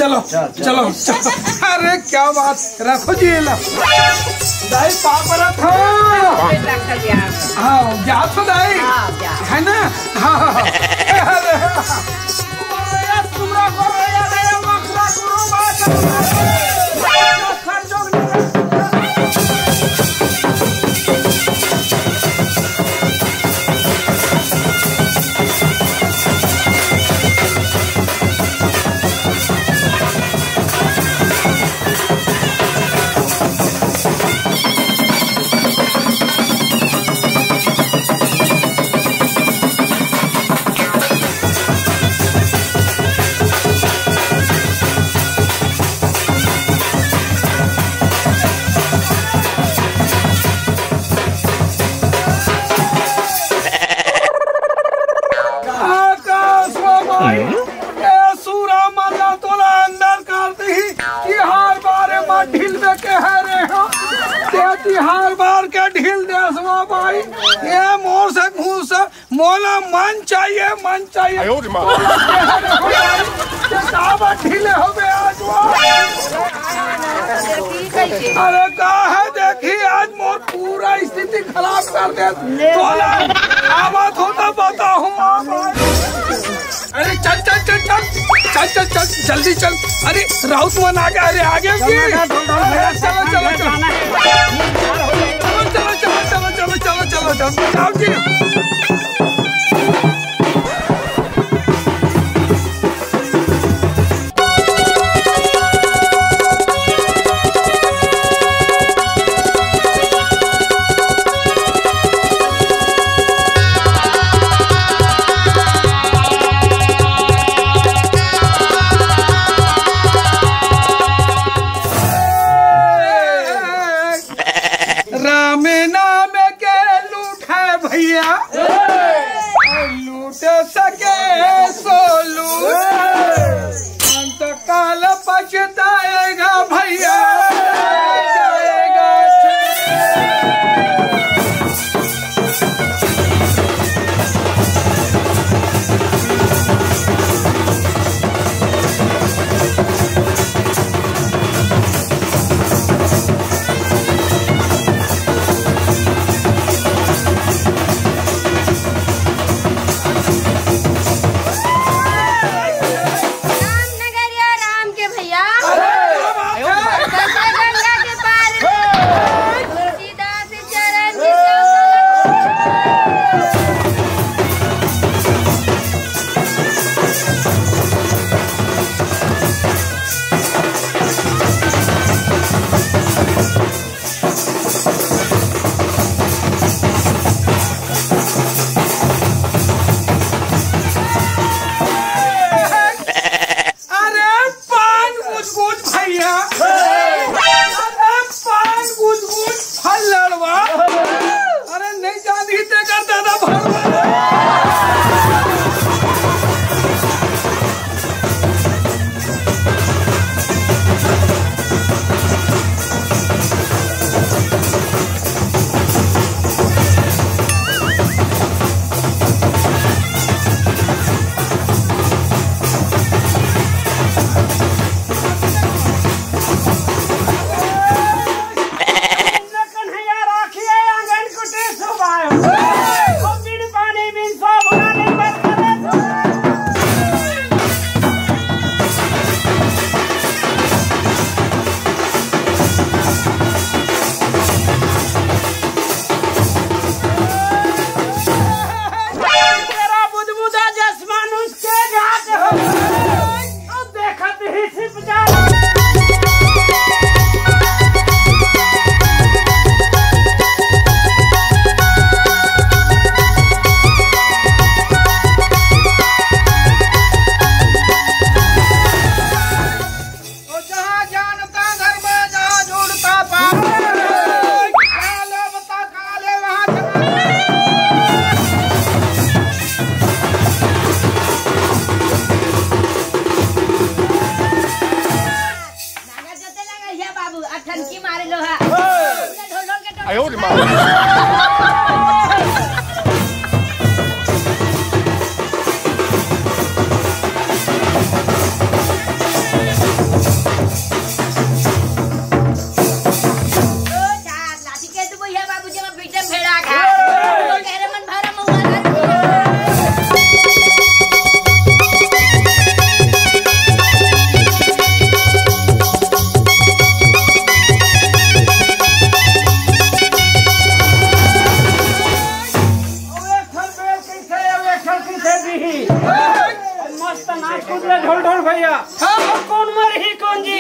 चलो चलो चलो। अरे क्या बात, रखो जी दाई पापड़ था। हाँ जा तो दाई है ना। हाँ हर बार के ढील दे भाई। ये मोर से घूस मोला मन चाहिए मन चाहिए। ढीले हो गए आज। अरे कहा है देखी आज मोर पूरा स्थिति खराब कर दे। आवाज होता बताओ। अरे चल चल चल चल चल चल चल जल्दी चल। अरे राउत मन आ गया। अरे आगे चलो चलो चलो चलो चलो चलो चलो चलो चलो। राम नाम के लूट है भैया, लूट सके सो लूट, अंत काल पछताएगा भैया। अरे नहीं जानी ते करता था ढोल भैया कौन मर ही कौन जी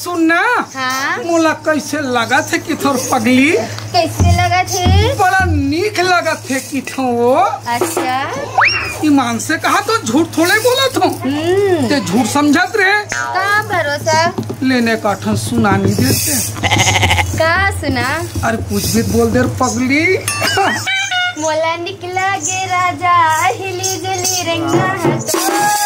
सुनना मोला कैसे लगा थे कि थोर पगली कैसे लगा थे बड़ा नीक लगा थे कि वो अच्छा ईमान से कहा तो झूठ थोड़े बोला तो ते झूठ समझत रहे का भरोसा लेने का ठन सुना नहीं देते का सुना अरे कुछ भी बोल दे पगली मोला निकला गे राजा हिली जली रंगा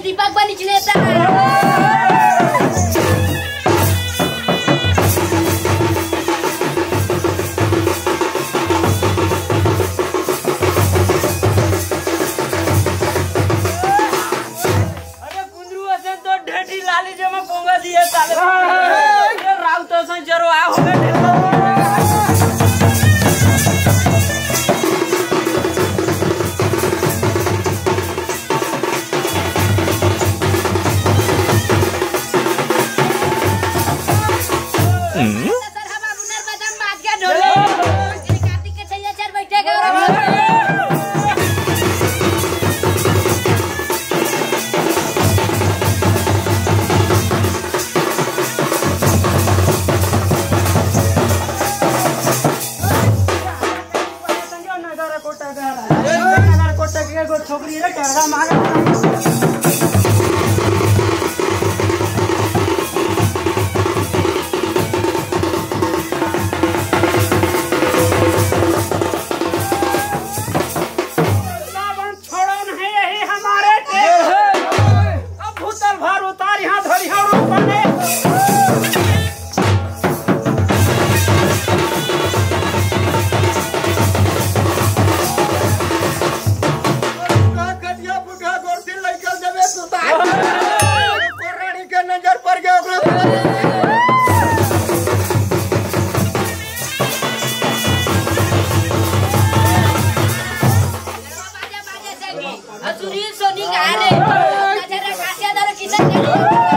दीपक बनी नेता लाली जमा पोंगा दिए ताले राव तो से जरो आ हो गए सर हम अबुनर बदाम बात के ढोले कार्तिक के छैया चार बैठे गए छोकरी रे करगा मांगा सोनी का रे जरा कासिया दर किसन